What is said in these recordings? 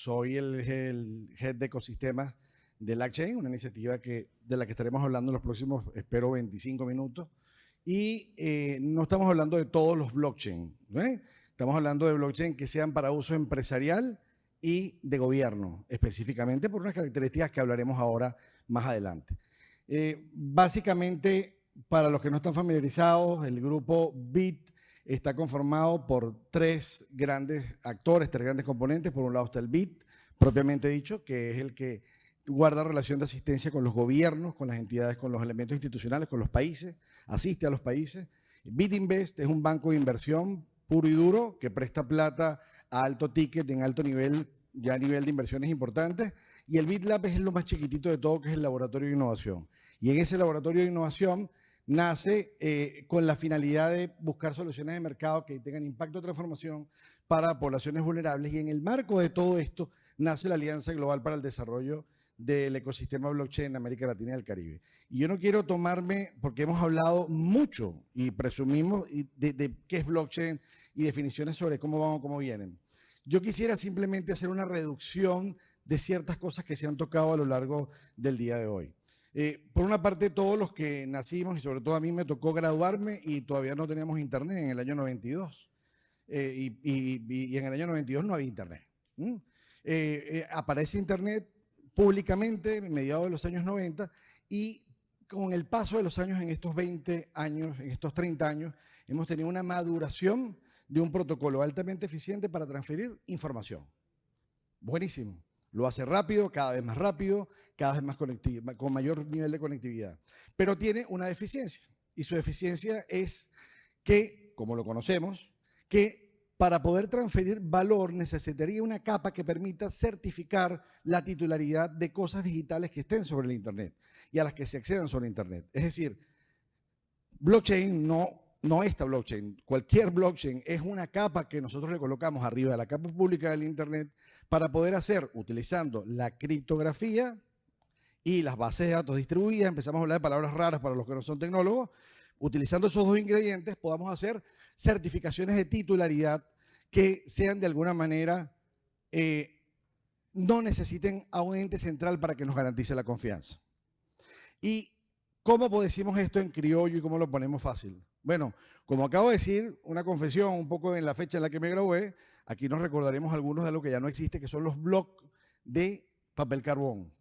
soy el head de ecosistemas de LACchain, una iniciativa de la que estaremos hablando en los próximos, espero, 25 minutos. Y no estamos hablando de todos los blockchain, ¿no? Estamos hablando de blockchain que sean para uso empresarial y de gobierno, específicamente por unas características que hablaremos ahora más adelante. Básicamente, para los que no están familiarizados, el grupo BIT está conformado por tres grandes actores, tres grandes componentes. Por un lado está el BIT, propiamente dicho, que es el que guarda relación de asistencia con los gobiernos, con las entidades, con los elementos institucionales, con los países, asiste a los países. BitInvest es un banco de inversión puro y duro que presta plata a alto ticket, en alto nivel, ya a nivel de inversiones importantes. Y el BitLab es lo más chiquitito de todo, que es el laboratorio de innovación. Y en ese laboratorio de innovación nace con la finalidad de buscar soluciones de mercado que tengan impacto de transformación para poblaciones vulnerables. Y en el marco de todo esto nace la Alianza Global para el Desarrollo del Ecosistema Blockchain en América Latina y el Caribe. Y yo no quiero tomarme, porque hemos hablado mucho y presumimos de qué es blockchain y definiciones sobre cómo van o cómo vienen. Yo quisiera simplemente hacer una reducción de ciertas cosas que se han tocado a lo largo del día de hoy. Por una parte, todos los que nacimos, y sobre todo a mí me tocó graduarme y todavía no teníamos internet en el año 92. Y en el año 92 no había internet. Aparece internet públicamente en mediados de los años 90 y con el paso de los años, en estos 20 años, en estos 30 años, hemos tenido una maduración de un protocolo altamente eficiente para transferir información. Buenísimo. Lo hace rápido, cada vez más rápido, cada vez más con mayor nivel de conectividad. Pero tiene una deficiencia, y su deficiencia es que, como lo conocemos, que para poder transferir valor necesitaría una capa que permita certificar la titularidad de cosas digitales que estén sobre el Internet y a las que se accedan sobre Internet. Es decir, blockchain no esta blockchain, cualquier blockchain es una capa que nosotros le colocamos arriba de la capa pública del Internet para poder hacer, utilizando la criptografía y las bases de datos distribuidas, empezamos a hablar de palabras raras para los que no son tecnólogos, utilizando esos dos ingredientes podamos hacer certificaciones de titularidad que sean de alguna manera, no necesiten a un ente central para que nos garantice la confianza. ¿Y cómo decimos esto en criollo y cómo lo ponemos fácil? Bueno, como acabo de decir, una confesión un poco en la fecha en la que me gradué, aquí nos recordaremos algunos de lo que ya no existe, que son los blocs de papel carbón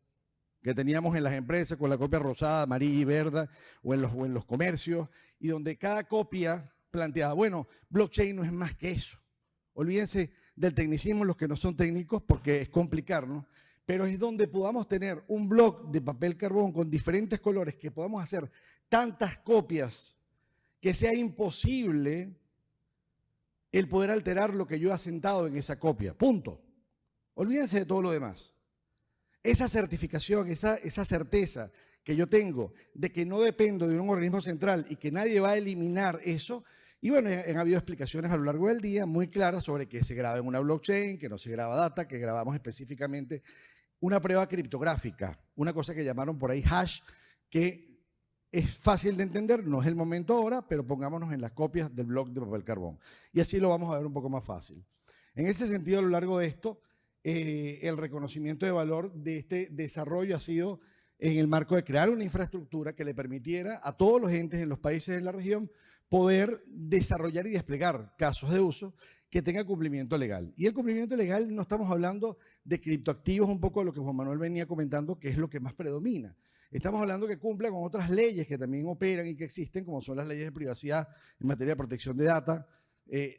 que teníamos en las empresas con la copia rosada, amarilla y verde, o en los comercios, y donde cada copia planteaba, bueno, blockchain no es más que eso. Olvídense del tecnicismo los que no son técnicos porque es complicarnos, pero es donde podamos tener un bloc de papel carbón con diferentes colores, que podamos hacer tantas copias que sea imposible el poder alterar lo que yo he asentado en esa copia. Punto. Olvídense de todo lo demás. Esa certificación, esa certeza que yo tengo de que no dependo de un organismo central y que nadie va a eliminar eso. Y bueno, han habido explicaciones a lo largo del día muy claras sobre que se graba en una blockchain, que no se graba data, que grabamos específicamente una prueba criptográfica, una cosa que llamaron por ahí hash, que es fácil de entender, no es el momento ahora, pero pongámonos en las copias del bloc de papel carbón. Y así lo vamos a ver un poco más fácil. En ese sentido, a lo largo de esto, el reconocimiento de valor de este desarrollo ha sido en el marco de crear una infraestructura que le permitiera a todos los entes en los países de la región poder desarrollar y desplegar casos de uso que tengan cumplimiento legal. Y el cumplimiento legal no estamos hablando de criptoactivos, un poco de lo que Juan Manuel venía comentando, que es lo que más predomina. Estamos hablando que cumpla con otras leyes que también operan y que existen, como son las leyes de privacidad en materia de protección de data,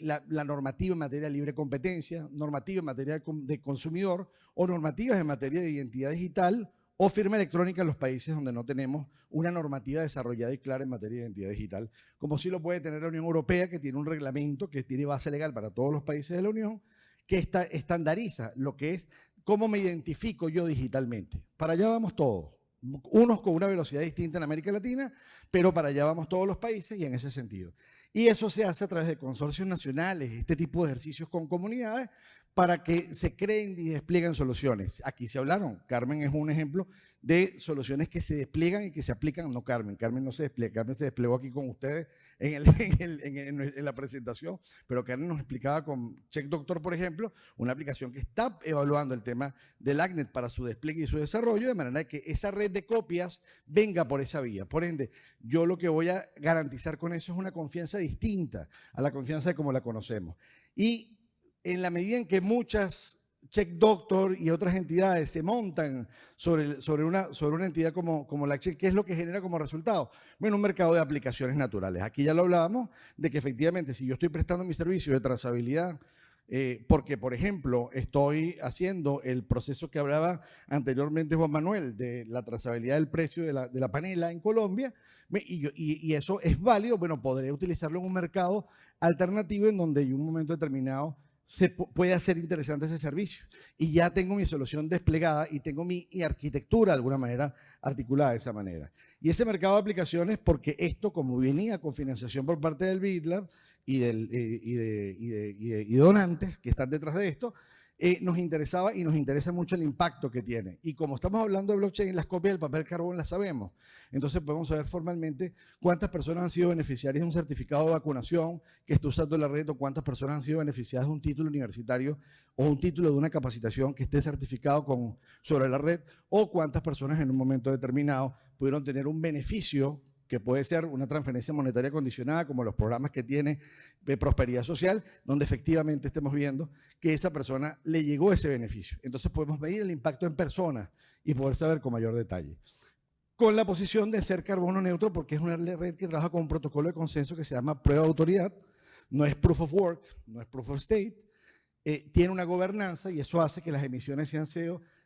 la normativa en materia de libre competencia, normativa en materia de consumidor o normativas en materia de identidad digital o firma electrónica en los países donde no tenemos una normativa desarrollada y clara en materia de identidad digital, como sí lo puede tener la Unión Europea, que tiene un reglamento que tiene base legal para todos los países de la Unión, que estandariza lo que es cómo me identifico yo digitalmente. Para allá vamos todos, unos con una velocidad distinta en América Latina, pero para allá vamos todos los países y en ese sentido. Y eso se hace a través de consorcios nacionales, este tipo de ejercicios con comunidades, para que se creen y desplieguen soluciones. Aquí se hablaron, Carmen es un ejemplo de soluciones que se despliegan y que se aplican, no Carmen, Carmen no se despliega, Carmen se desplegó aquí con ustedes en la presentación, pero Carmen nos explicaba con Check Doctor, por ejemplo, una aplicación que está evaluando el tema del ACNET para su despliegue y su desarrollo, de manera que esa red de copias venga por esa vía. Por ende, yo lo que voy a garantizar con eso es una confianza distinta a la confianza de como la conocemos. Y en la medida en que muchas Check Doctor y otras entidades se montan sobre una entidad como la Check, ¿qué es lo que genera como resultado? Bueno, un mercado de aplicaciones naturales. Aquí ya lo hablábamos de que efectivamente si yo estoy prestando mi servicio de trazabilidad, porque, por ejemplo, estoy haciendo el proceso que hablaba anteriormente Juan Manuel de la trazabilidad del precio de la panela en Colombia, y eso es válido, bueno, podré utilizarlo en un mercado alternativo en donde en un momento determinado se puede hacer interesante ese servicio. Y ya tengo mi solución desplegada y tengo mi arquitectura de alguna manera articulada de esa manera. Y ese mercado de aplicaciones, porque esto, como venía con financiación por parte del BitLab y de donantes que están detrás de esto, nos interesaba y nos interesa mucho el impacto que tiene. Y como estamos hablando de blockchain, las copias del papel carbón las sabemos. Entonces podemos saber formalmente cuántas personas han sido beneficiarias de un certificado de vacunación que está usando la red o cuántas personas han sido beneficiadas de un título universitario o un título de una capacitación que esté certificado sobre la red o cuántas personas en un momento determinado pudieron tener un beneficio que puede ser una transferencia monetaria condicionada, como los programas que tiene de prosperidad social, donde efectivamente estemos viendo que esa persona le llegó ese beneficio. Entonces podemos medir el impacto en personas y poder saber con mayor detalle. Con la posición de ser carbono neutro, porque es una red que trabaja con un protocolo de consenso que se llama prueba de autoridad, no es proof of work, no es proof of state, tiene una gobernanza y eso hace que las emisiones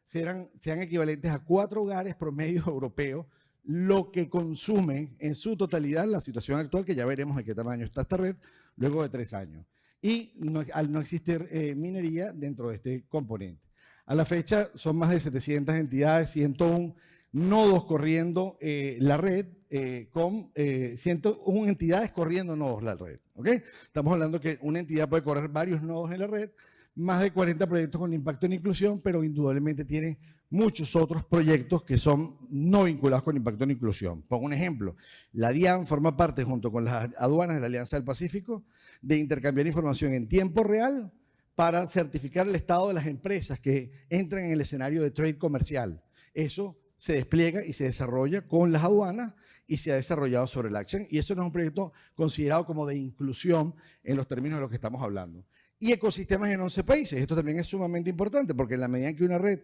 sean equivalentes a 4 hogares promedio europeos, lo que consume en su totalidad la situación actual, que ya veremos de qué tamaño está esta red, luego de 3 años. Y al no existir minería dentro de este componente. A la fecha son más de 700 entidades, 101 nodos corriendo la red, con 101 entidades corriendo nodos la red. ¿Okay? Estamos hablando que una entidad puede correr varios nodos en la red, más de 40 proyectos con impacto en inclusión, pero indudablemente tiene muchos otros proyectos que son no vinculados con impacto en inclusión. Pongo un ejemplo, la DIAN forma parte junto con las aduanas de la Alianza del Pacífico de intercambiar información en tiempo real para certificar el estado de las empresas que entran en el escenario de trade comercial. Eso se despliega y se desarrolla con las aduanas y se ha desarrollado sobre el Action, y eso no es un proyecto considerado como de inclusión en los términos de los que estamos hablando. Y ecosistemas en 11 países. Esto también es sumamente importante porque en la medida en que una red,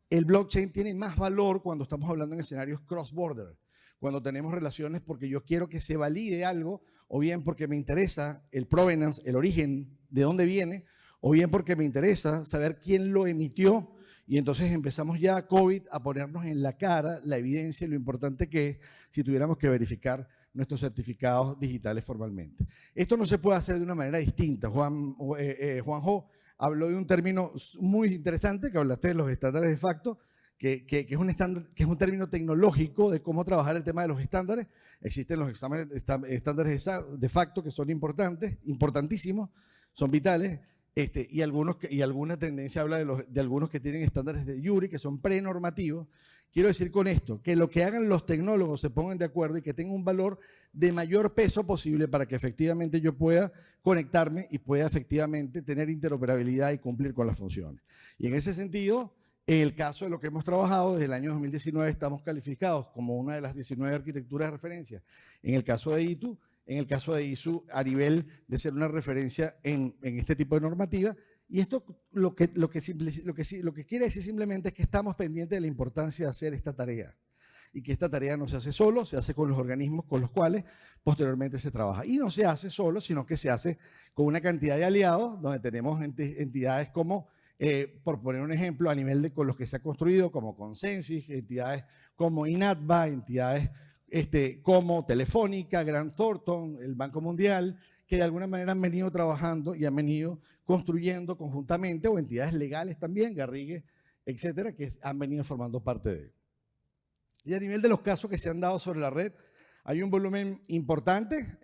el blockchain tiene más valor cuando estamos hablando en escenarios cross-border, cuando tenemos relaciones porque yo quiero que se valide algo, o bien porque me interesa el provenance, el origen, de dónde viene, o bien porque me interesa saber quién lo emitió. Y entonces empezamos ya COVID a ponernos en la cara la evidencia y lo importante que es si tuviéramos que verificar nuestros digitales formalmente. Esto no se puede hacer de una manera distinta. Juanjo habló de un término muy interesante, que hablaste de los estándares de facto, que es un término tecnológico de cómo trabajar el tema de los estándares. Existen los estándares de facto que son importantísimos, son vitales, y alguna tendencia habla de algunos que tienen estándares de jure, que son prenormativos. Quiero decir con esto, que lo que hagan los tecnólogos se pongan de acuerdo y que tenga un valor de mayor peso posible para que efectivamente yo pueda conectarme y pueda efectivamente tener interoperabilidad y cumplir con las funciones. Y en ese sentido, en el caso de lo que hemos trabajado, desde el año 2019 estamos calificados como una de las 19 arquitecturas de referencia. En el caso de ITU, en el caso de ISU, a nivel de ser una referencia en este tipo de normativa. Y esto lo que quiere decir simplemente es que estamos pendientes de la importancia de hacer esta tarea. Y que esta tarea no se hace solo, se hace con los organismos con los cuales posteriormente se trabaja. Y no se hace solo, sino que se hace con una cantidad de aliados, donde tenemos entidades como, por poner un ejemplo, a nivel con los que se ha construido, como Consensus, entidades como INATBA, entidades como Telefónica, Grant Thornton, el Banco Mundial, que de alguna manera han venido trabajando y han venido construyendo conjuntamente, o entidades legales también, Garrigue, etcétera, que han venido formando parte de él. Y a nivel de los casos que se han dado sobre la red, hay un volumen importante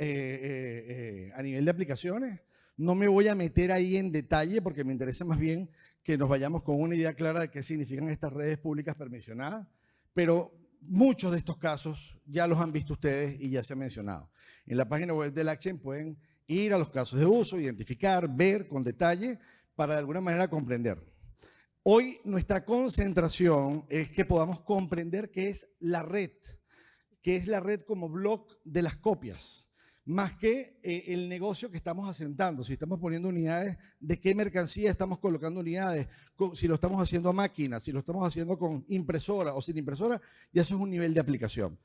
a nivel de aplicaciones. No me voy a meter ahí en detalle porque me interesa más bien que nos vayamos con una idea clara de qué significan estas redes públicas permisionadas, pero muchos de estos casos ya los han visto ustedes y ya se han mencionado. En la página web del Action pueden ir a los casos de uso, identificar, ver con detalle para de alguna manera comprender. Hoy nuestra concentración es que podamos comprender qué es la red como bloque de las copias, más que el negocio que estamos asentando. Si estamos poniendo unidades, de qué mercancía estamos colocando unidades, si lo estamos haciendo a máquina, si lo estamos haciendo con impresora o sin impresora, ya eso es un nivel de aplicación.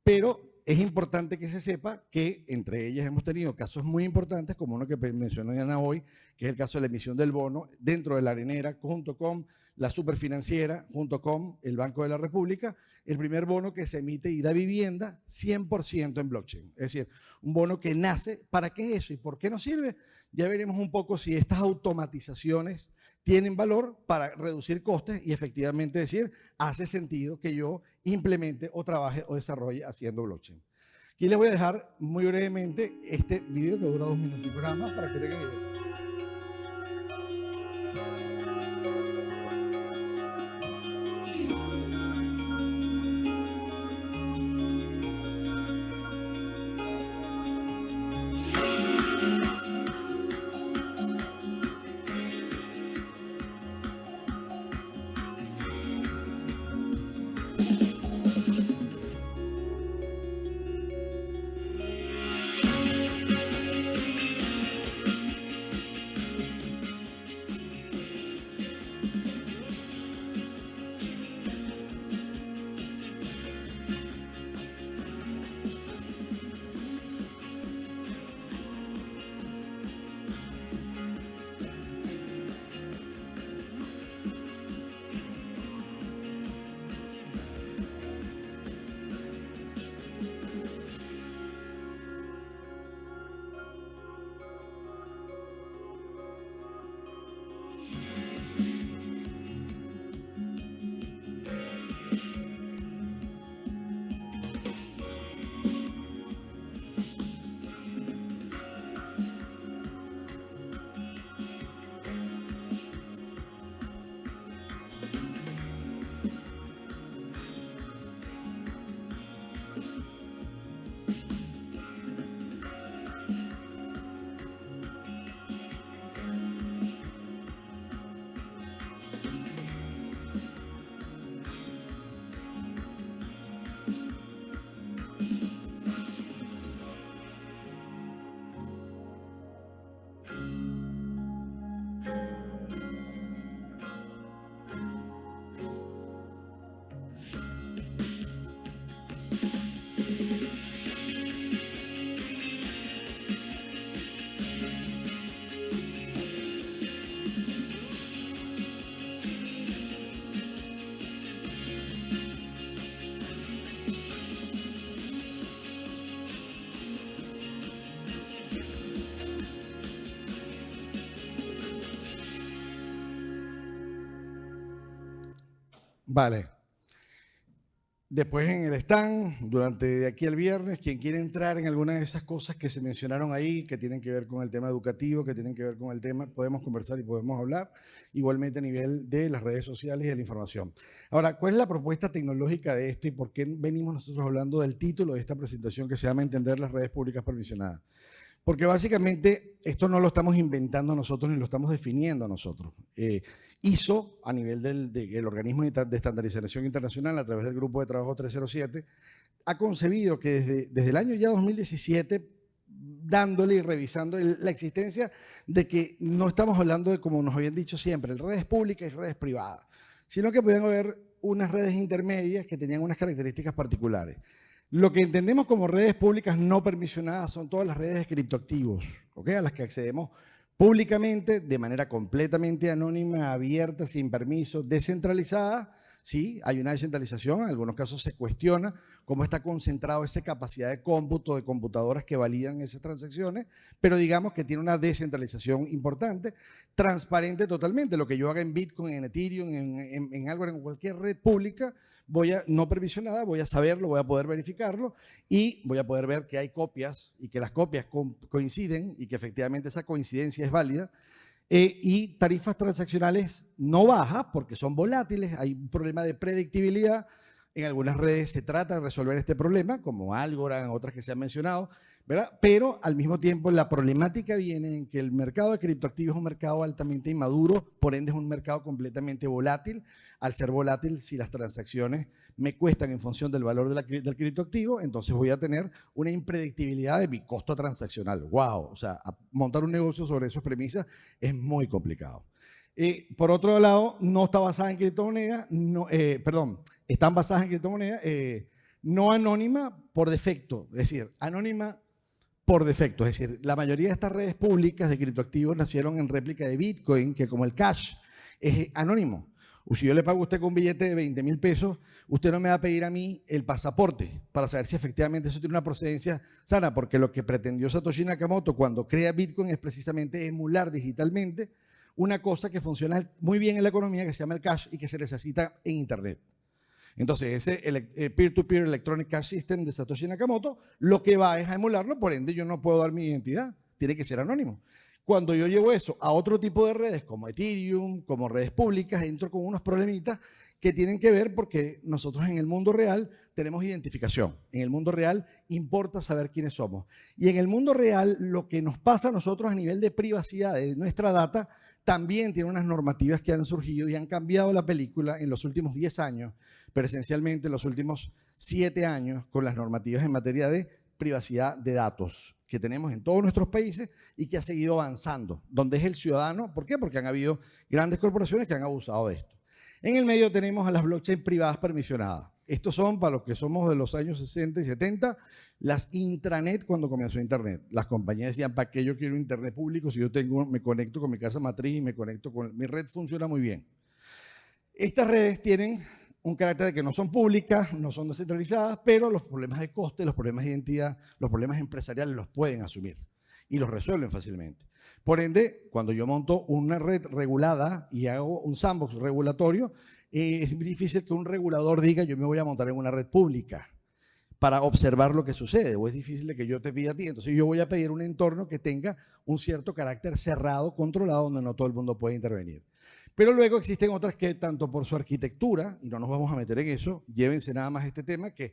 Pero es importante que se sepa que entre ellas hemos tenido casos muy importantes, como uno que mencionó Diana hoy, que es el caso de la emisión del bono dentro de la arenera, junto con la superfinanciera, junto con el Banco de la República, el primer bono que se emite y da vivienda 100% en blockchain. Es decir, un bono que nace, ¿para qué es eso y por qué nos sirve? Ya veremos un poco si estas automatizaciones tienen valor para reducir costes y efectivamente decir, hace sentido que yo implemente o trabaje o desarrolle haciendo blockchain. Aquí les voy a dejar muy brevemente este video que dura 2 minutos y nada más para que tengan idea. Vale. Después en el stand, durante de aquí al viernes, quien quiere entrar en alguna de esas cosas que se mencionaron ahí, que tienen que ver con el tema educativo, que tienen que ver con el tema, podemos conversar y podemos hablar, igualmente a nivel de las redes sociales y de la información. Ahora, ¿cuál es la propuesta tecnológica de esto y por qué venimos nosotros hablando del título de esta presentación que se llama Entender las redes públicas permisionadas? Porque básicamente esto no lo estamos inventando nosotros ni lo estamos definiendo nosotros. ISO, a nivel del Organismo de Estandarización Internacional, a través del Grupo de Trabajo 307, ha concebido que desde el año ya 2017, dándole y revisando la existencia de que no estamos hablando de, como nos habían dicho siempre, redes públicas y redes privadas, sino que podían haber unas redes intermedias que tenían unas características particulares. Lo que entendemos como redes públicas no permisionadas son todas las redes de criptoactivos, ¿okay? A las que accedemos públicamente, de manera completamente anónima, abierta, sin permiso, descentralizada, Sí, hay una descentralización, en algunos casos se cuestiona cómo está concentrado esa capacidad de cómputo de computadoras que validan esas transacciones, pero digamos que tiene una descentralización importante, transparente totalmente. Lo que yo haga en Bitcoin, en Ethereum, en algo, en cualquier red pública, no permisionada, voy a saberlo, voy a poder verificarlo y voy a poder ver que hay copias y que las copias coinciden y que efectivamente esa coincidencia es válida. Y tarifas transaccionales no bajas porque son volátiles, hay un problema de predictibilidad. En algunas redes se trata de resolver este problema, como Algorand, otras que se han mencionado, ¿verdad? Pero al mismo tiempo la problemática viene en que el mercado de criptoactivos es un mercado altamente inmaduro, por ende es un mercado completamente volátil. Al ser volátil, si las transacciones me cuestan en función del valor del criptoactivo, entonces voy a tener una impredictibilidad de mi costo transaccional. ¡Wow! O sea, montar un negocio sobre esas premisas es muy complicado. Por otro lado, no está basada en criptomonedas, están basadas en criptomonedas no anónima por defecto, es decir, anónima por defecto, es decir, la mayoría de estas redes públicas de criptoactivos nacieron en réplica de Bitcoin, que como el cash es anónimo. O si yo le pago a usted con un billete de 20,000 pesos, usted no me va a pedir a mí el pasaporte para saber si efectivamente eso tiene una procedencia sana, porque lo que pretendió Satoshi Nakamoto cuando crea Bitcoin es precisamente emular digitalmente una cosa que funciona muy bien en la economía, que se llama el cash y que se necesita en Internet. Entonces, ese Peer-to-Peer Electronic Cash System de Satoshi Nakamoto, lo que va es a emularlo, por ende yo no puedo dar mi identidad, tiene que ser anónimo. Cuando yo llevo eso a otro tipo de redes, como Ethereum, como redes públicas, entro con unos problemitas que tienen que ver porque nosotros en el mundo real tenemos identificación. En el mundo real importa saber quiénes somos. Y en el mundo real, lo que nos pasa a nosotros a nivel de privacidad de nuestra data, también tiene unas normativas que han surgido y han cambiado la película en los últimos 10 años, pero esencialmente en los últimos 7 años, con las normativas en materia de privacidad de datos que tenemos en todos nuestros países y que ha seguido avanzando, donde es el ciudadano. ¿Por qué? Porque han habido grandes corporaciones que han abusado de esto. En el medio tenemos a las blockchain privadas permisionadas. Estos son, para los que somos de los años 60 y 70, las intranet cuando comenzó Internet. Las compañías decían, ¿para qué yo quiero Internet público si yo me conecto con mi casa matriz y me conecto con mi red? Funciona muy bien. Estas redes tienen un carácter de que no son públicas, no son descentralizadas, pero los problemas de coste, los problemas de identidad, los problemas empresariales los pueden asumir y los resuelven fácilmente. Por ende, cuando yo monto una red regulada y hago un sandbox regulatorio, es difícil que un regulador diga yo me voy a montar en una red pública para observar lo que sucede, o es difícil de que yo te pida a ti. Entonces yo voy a pedir un entorno que tenga un cierto carácter cerrado, controlado, donde no todo el mundo puede intervenir. Pero luego existen otras que, tanto por su arquitectura, y no nos vamos a meter en eso, llévense nada más este tema, que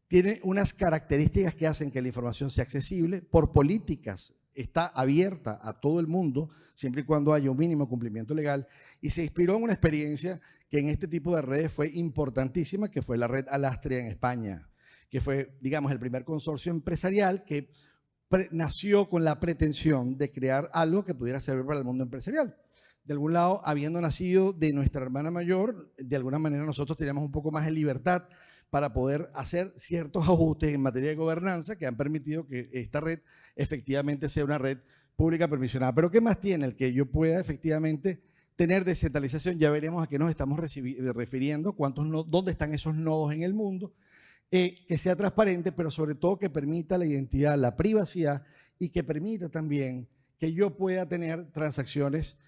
tiene unas características que hacen que la información sea accesible, por políticas está abierta a todo el mundo, siempre y cuando haya un mínimo cumplimiento legal, y se inspiró en una experiencia que en este tipo de redes fue importantísima, que fue la red Alastria en España, que fue, digamos, el primer consorcio empresarial que nació con la pretensión de crear algo que pudiera servir para el mundo empresarial. De algún lado, habiendo nacido de nuestra hermana mayor, de alguna manera nosotros teníamos un poco más de libertad para poder hacer ciertos ajustes en materia de gobernanza que han permitido que esta red efectivamente sea una red pública permisionada. Pero ¿qué más tiene? El que yo pueda efectivamente tener descentralización. Ya veremos a qué nos estamos refiriendo, dónde están esos nodos en el mundo, que sea transparente, pero sobre todo que permita la identidad, la privacidad y que permita también que yo pueda tener transacciones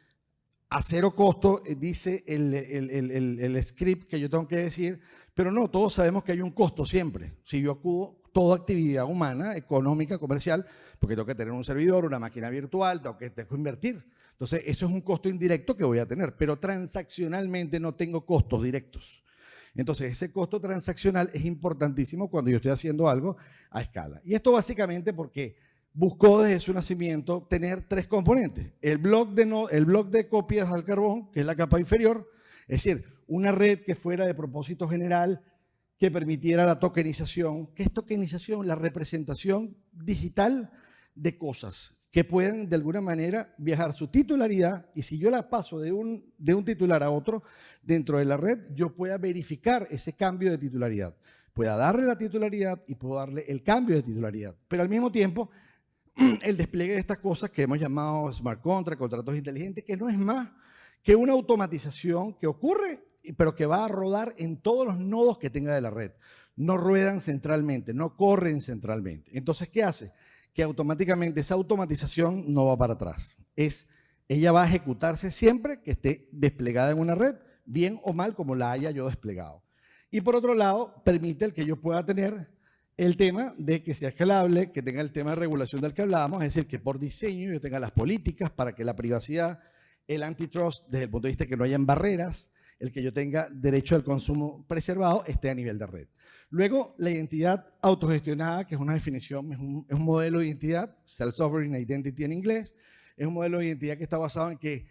a cero costo, dice el script que yo tengo que decir, pero no, todos sabemos que hay un costo siempre. Si yo acudo toda actividad humana, económica, comercial, porque tengo que tener un servidor, una máquina virtual, tengo que invertir. Entonces, eso es un costo indirecto que voy a tener, pero transaccionalmente no tengo costos directos. Entonces, ese costo transaccional es importantísimo cuando yo estoy haciendo algo a escala. Y esto básicamente porque buscó desde su nacimiento tener 3 componentes. El bloc de copias al carbón, que es la capa inferior, es decir, una red que fuera de propósito general, que permitiera la tokenización. ¿Qué es tokenización? La representación digital de cosas que pueden de alguna manera viajar su titularidad, y si yo la paso de un titular a otro dentro de la red, yo pueda verificar ese cambio de titularidad. Pueda darle la titularidad y puedo darle el cambio de titularidad. Pero al mismo tiempo, el despliegue de estas cosas que hemos llamado smart contract, contratos inteligentes, que no es más que una automatización que ocurre pero que va a rodar en todos los nodos que tenga de la red. No ruedan centralmente, no corren centralmente. Entonces, ¿qué hace? Que automáticamente esa automatización no va para atrás. Ella va a ejecutarse siempre que esté desplegada en una red, bien o mal como la haya yo desplegado. Y por otro lado, permite el que yo pueda tener el tema de que sea escalable, que tenga el tema de regulación del que hablábamos, es decir, que por diseño yo tenga las políticas para que la privacidad, el antitrust, desde el punto de vista de que no hayan barreras, el que yo tenga derecho al consumo preservado, esté a nivel de red. Luego, la identidad autogestionada, que es una definición, es un modelo de identidad, Self-Sovereign Identity en inglés, es un modelo de identidad que está basado en que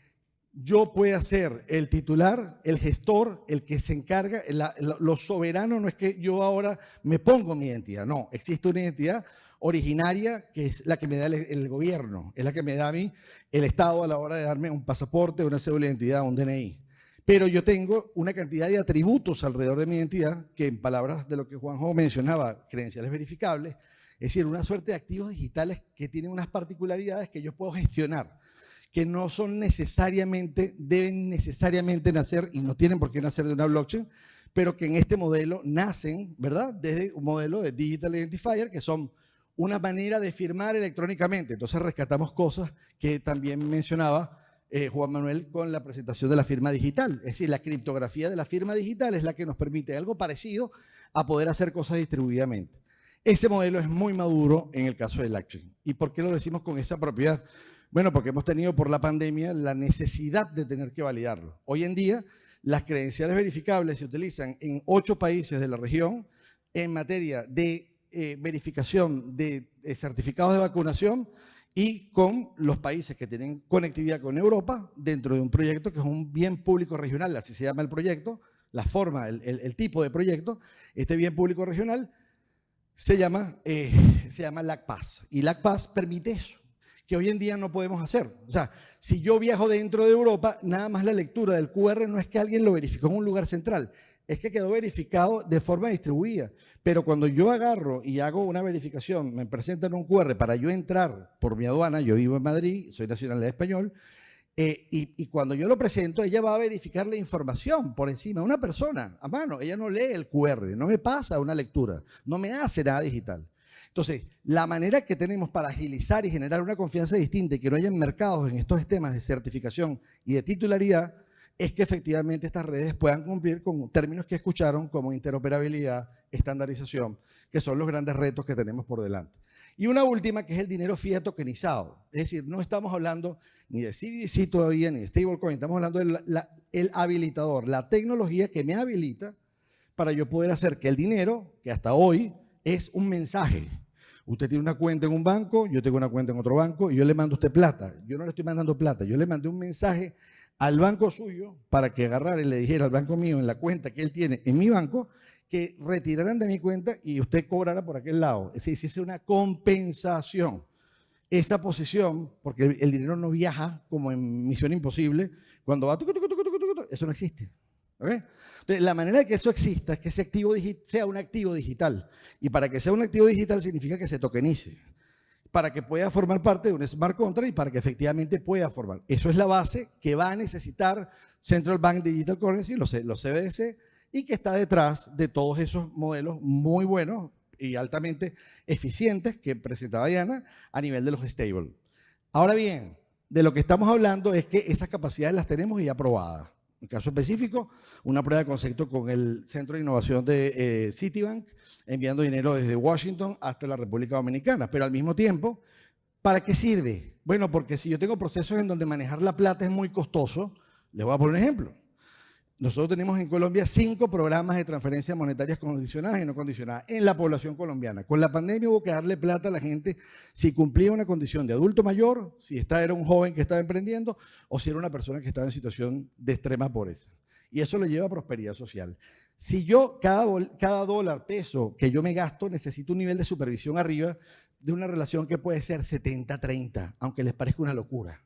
yo pueda ser el titular, el gestor, el que se encarga, lo soberano no es que yo ahora me pongo mi identidad, no, existe una identidad originaria que es la que me da el gobierno, es la que me da a mí el Estado a la hora de darme un pasaporte, una cédula de identidad, un DNI. Pero yo tengo una cantidad de atributos alrededor de mi identidad que, en palabras de lo que Juanjo mencionaba, credenciales verificables, es decir, una suerte de activos digitales que tienen unas particularidades que yo puedo gestionar, que no son necesariamente, deben necesariamente nacer, y no tienen por qué nacer de una blockchain, pero que en este modelo nacen, ¿verdad? Desde un modelo de Digital Identifier, que son una manera de firmar electrónicamente. Entonces rescatamos cosas que también mencionaba Juan Manuel con la presentación de la firma digital. Es decir, la criptografía de la firma digital es la que nos permite algo parecido a poder hacer cosas distribuidamente. Ese modelo es muy maduro en el caso del blockchain. ¿Y por qué lo decimos con esa propiedad? Bueno, porque hemos tenido por la pandemia la necesidad de tener que validarlo. Hoy en día, las credenciales verificables se utilizan en 8 países de la región en materia de verificación de certificados de vacunación y con los países que tienen conectividad con Europa dentro de un proyecto que es un bien público regional, así se llama el proyecto, la forma, el tipo de proyecto. Este bien público regional se llama LACPAS, y LACPAS permite eso, que hoy en día no podemos hacer. O sea, si yo viajo dentro de Europa, nada más la lectura del QR no es que alguien lo verificó en un lugar central, es que quedó verificado de forma distribuida. Pero cuando yo agarro y hago una verificación, me presentan un QR para yo entrar por mi aduana, yo vivo en Madrid, soy nacionalidad español, y cuando yo lo presento, ella va a verificar la información por encima. Una persona a mano, ella no lee el QR, no me pasa una lectura, no me hace nada digital. Entonces, la manera que tenemos para agilizar y generar una confianza distinta y que no haya mercados en estos temas de certificación y de titularidad es que efectivamente estas redes puedan cumplir con términos que escucharon como interoperabilidad, estandarización, que son los grandes retos que tenemos por delante. Y una última, que es el dinero fiat tokenizado. Es decir, no estamos hablando ni de CBDC todavía, ni de stablecoin, estamos hablando del habilitador, la tecnología que me habilita para yo poder hacer que el dinero, que hasta hoy es un mensaje. Usted tiene una cuenta en un banco, yo tengo una cuenta en otro banco y yo le mando a usted plata. Yo no le estoy mandando plata, yo le mandé un mensaje al banco suyo para que agarrara y le dijera al banco mío en la cuenta que él tiene en mi banco que retiraran de mi cuenta y usted cobrara por aquel lado. Es decir, si es una compensación. Esa posición, porque el dinero no viaja como en Misión Imposible, cuando va, eso no existe. ¿Okay? Entonces, la manera de que eso exista es que ese activo sea un activo digital. Y para que sea un activo digital significa que se tokenice, para que pueda formar parte de un smart contract y para que efectivamente pueda formar. Eso es la base que va a necesitar Central Bank Digital Currency, los CBDC, y que está detrás de todos esos modelos muy buenos y altamente eficientes que presentaba Diana a nivel de los stable. Ahora bien, de lo que estamos hablando es que esas capacidades las tenemos ya aprobadas. En caso específico, una prueba de concepto con el Centro de Innovación de Citibank, enviando dinero desde Washington hasta la República Dominicana. Pero al mismo tiempo, ¿para qué sirve? Bueno, porque si yo tengo procesos en donde manejar la plata es muy costoso, les voy a poner un ejemplo. Nosotros tenemos en Colombia 5 programas de transferencias monetarias condicionadas y no condicionadas en la población colombiana. Con la pandemia hubo que darle plata a la gente si cumplía una condición de adulto mayor, si era un joven que estaba emprendiendo o si era una persona que estaba en situación de extrema pobreza. Y eso le lleva a prosperidad social. Si yo, cada dólar, peso que yo me gasto, necesito un nivel de supervisión arriba de una relación que puede ser 70-30, aunque les parezca una locura.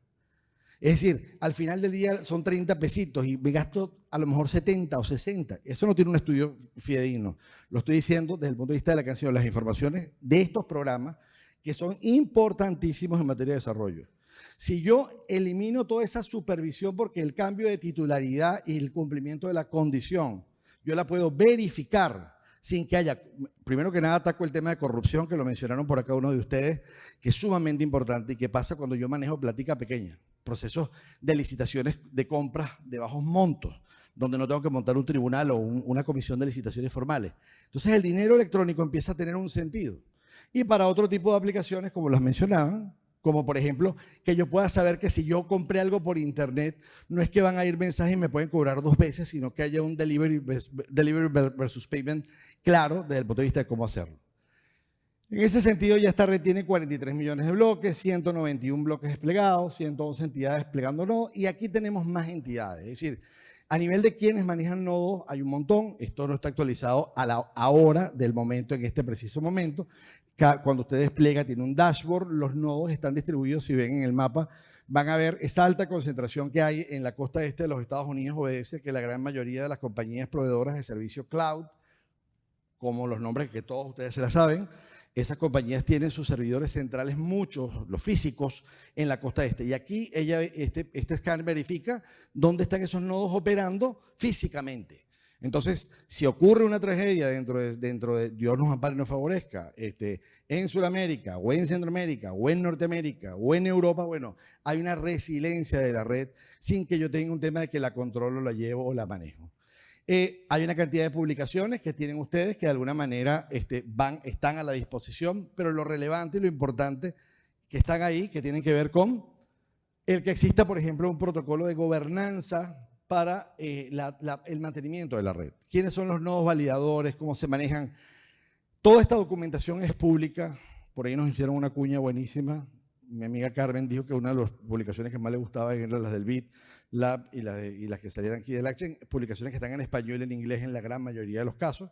Es decir, al final del día son 30 pesitos y me gasto a lo mejor 70 o 60. Eso no tiene un estudio fidedigno. Lo estoy diciendo desde el punto de vista de la canción, las informaciones de estos programas que son importantísimos en materia de desarrollo. Si yo elimino toda esa supervisión porque el cambio de titularidad y el cumplimiento de la condición, yo la puedo verificar sin que haya, primero que nada ataco el tema de corrupción, que lo mencionaron por acá uno de ustedes, que es sumamente importante y que pasa cuando yo manejo plática pequeña, procesos de licitaciones de compras de bajos montos, donde no tengo que montar un tribunal o una comisión de licitaciones formales. Entonces el dinero electrónico empieza a tener un sentido. Y para otro tipo de aplicaciones, como las mencionaban, como por ejemplo, que yo pueda saber que si yo compré algo por internet, no es que van a ir mensajes y me pueden cobrar 2 veces, sino que haya un delivery versus payment claro desde el punto de vista de cómo hacerlo. En ese sentido, ya esta red tiene 43 millones de bloques, 191 bloques desplegados, 111 entidades desplegando nodos, y aquí tenemos más entidades. Es decir, a nivel de quienes manejan nodos hay un montón. Esto no está actualizado a la hora del momento, en este preciso momento. Cuando usted despliega, tiene un dashboard, los nodos están distribuidos, si ven en el mapa, van a ver esa alta concentración que hay en la costa este de los Estados Unidos. Obedece que la gran mayoría de las compañías proveedoras de servicios cloud, como los nombres que todos ustedes se la saben, esas compañías tienen sus servidores centrales, muchos, los físicos, en la costa este. Y aquí este scan verifica dónde están esos nodos operando físicamente. Entonces, si ocurre una tragedia dentro de Dios nos ampare y nos favorezca, en Sudamérica, o en Centroamérica, o en Norteamérica, o en Europa, bueno, hay una resiliencia de la red sin que yo tenga un tema de que la controlo, la llevo o la manejo. Hay una cantidad de publicaciones que tienen ustedes que de alguna manera están a la disposición, pero lo relevante y lo importante que están ahí, que tienen que ver con el que exista, por ejemplo, un protocolo de gobernanza para el mantenimiento de la red. ¿Quiénes son los nodos validadores? ¿Cómo se manejan? Toda esta documentación es pública. Por ahí nos hicieron una cuña buenísima. Mi amiga Carmen dijo que una de las publicaciones que más le gustaba eran las del BitLab y las que salían aquí del Action, publicaciones que están en español y en inglés en la gran mayoría de los casos,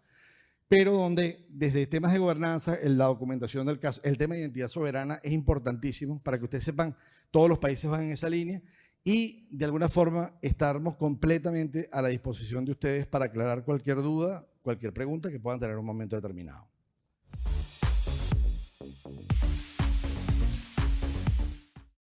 pero donde desde temas de gobernanza, la documentación del caso, el tema de identidad soberana es importantísimo para que ustedes sepan, todos los países van en esa línea y de alguna forma estamos completamente a la disposición de ustedes para aclarar cualquier duda, cualquier pregunta que puedan tener en un momento determinado.